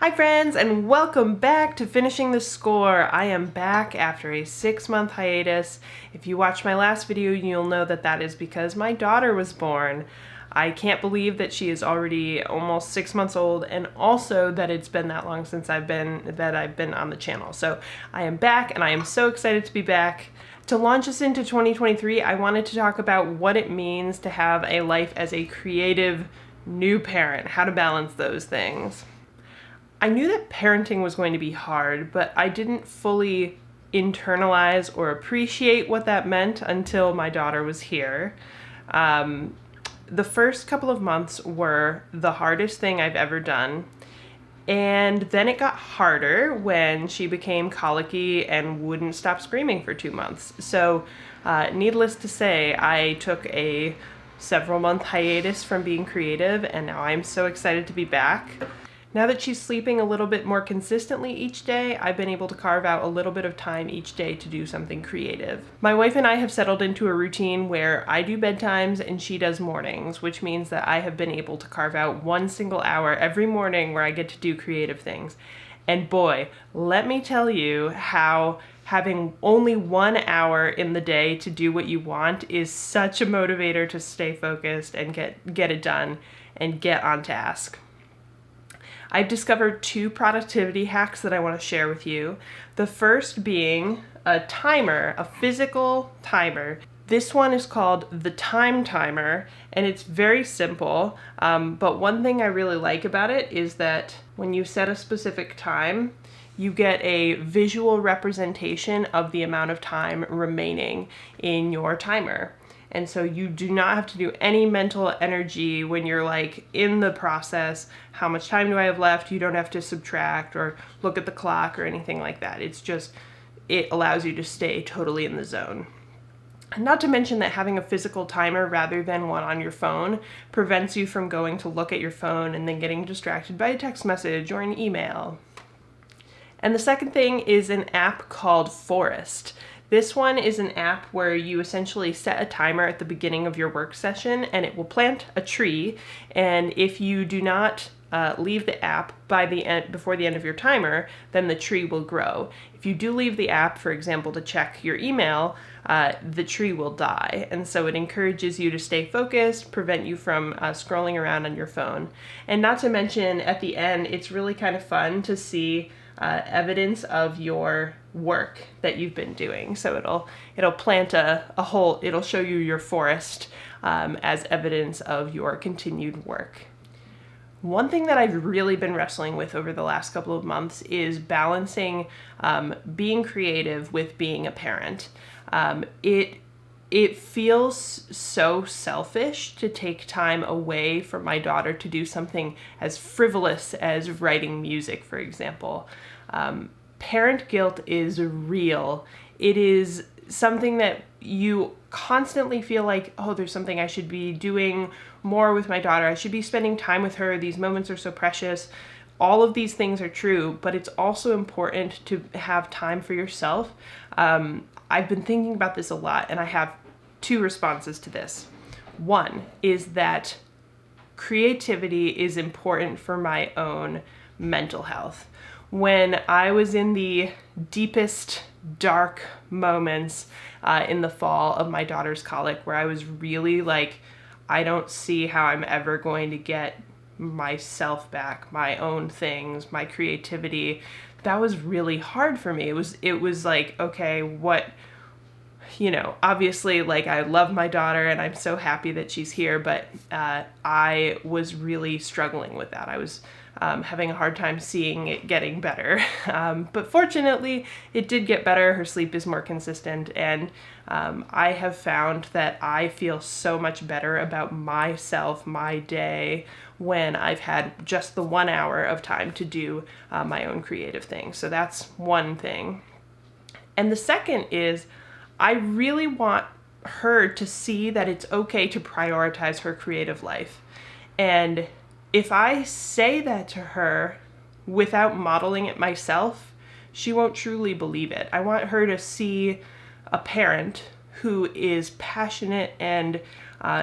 Hi friends, and welcome back to Finishing the Score. I am back after a 6-month hiatus. If you watched my last video, you'll know that that is because my daughter was born. I can't believe that she is already almost 6 months old, and also that it's been that long since I've been on the channel. So I am back, and I am so excited to be back. To launch us into 2023, I wanted to talk about what it means to have a life as a creative new parent, how to balance those things. I knew that parenting was going to be hard, but I didn't fully internalize or appreciate what that meant until my daughter was here. The first couple of months were the hardest thing I've ever done. And then it got harder when she became colicky and wouldn't stop screaming for 2 months. So needless to say, I took a several-month hiatus from being creative, and now I'm so excited to be back. Now that she's sleeping a little bit more consistently each day, I've been able to carve out a little bit of time each day to do something creative. My wife and I have settled into a routine where I do bedtimes and she does mornings, which means that I have been able to carve out one single hour every morning where I get to do creative things. And boy, let me tell you how having only 1 hour in the day to do what you want is such a motivator to stay focused and get it done and get on task. I've discovered 2 productivity hacks that I want to share with you. The first being a timer, a physical timer. This one is called the time timer, and it's very simple, but one thing I really like about it is that when you set a specific time, you get a visual representation of the amount of time remaining in your timer. And so you do not have to do any mental energy when you're like in the process. How much time do I have left? You don't have to subtract or look at the clock or anything like that. It's just, it allows you to stay totally in the zone. Not to mention that having a physical timer rather than one on your phone prevents you from going to look at your phone and then getting distracted by a text message or an email. And the second thing is an app called Forest. This one is an app where you essentially set a timer at the beginning of your work session and it will plant a tree. And if you do not leave the app before the end of your timer, then the tree will grow. If you do leave the app, for example, to check your email, the tree will die. And so it encourages you to stay focused, prevent you from scrolling around on your phone. And not to mention, at the end, it's really kind of fun to see evidence of your work that you've been doing. So it'll plant it'll show you your forest as evidence of your continued work. One thing that I've really been wrestling with over the last couple of months is balancing being creative with being a parent. It feels so selfish to take time away from my daughter to do something as frivolous as writing music, for example. Parent guilt is real. It is something that you constantly feel like, oh, there's something I should be doing more with my daughter. I should be spending time with her. These moments are so precious. All of these things are true, but it's also important to have time for yourself. I've been thinking about this a lot, and I have 2 responses to this. One is that creativity is important for my own mental health. When I was in the deepest, dark moments in the fall of my daughter's colic, where I was really like, I don't see how I'm ever going to get myself back, my own things, my creativity, that was really hard for me. It was like, okay, what, obviously, like, I love my daughter and I'm so happy that she's here, but I was really struggling with that. I was having a hard time seeing it getting better. But fortunately, it did get better. Her sleep is more consistent, and I have found that I feel so much better about myself, my day, when I've had just the 1 hour of time to do my own creative thing. So that's one thing. And the second is, I really want her to see that it's okay to prioritize her creative life. And if I say that to her without modeling it myself, she won't truly believe it. I want her to see a parent who is passionate and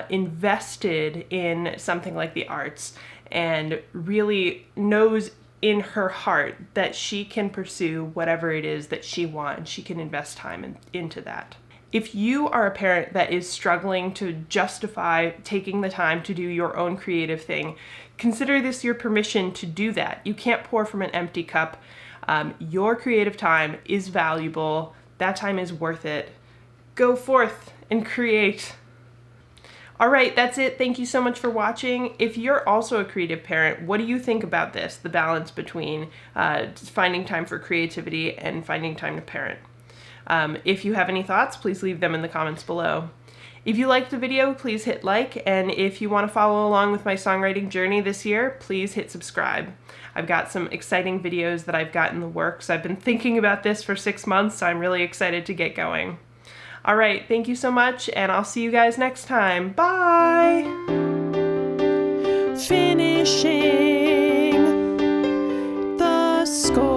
invested in something like the arts and really knows in her heart that she can pursue whatever it is that she wants. She can invest time into that. If you are a parent that is struggling to justify taking the time to do your own creative thing, consider this your permission to do that. You can't pour from an empty cup. Your creative time is valuable. That time is worth it. Go forth and create. All right, that's it. Thank you so much for watching. If you're also a creative parent, what do you think about this, the balance between finding time for creativity and finding time to parent? If you have any thoughts, please leave them in the comments below. If you liked the video, please hit like, and if you want to follow along with my songwriting journey this year, please hit subscribe. I've got some exciting videos that I've got in the works. I've been thinking about this for 6 months, so I'm really excited to get going. All right, thank you so much, and I'll see you guys next time. Bye! Finishing the score.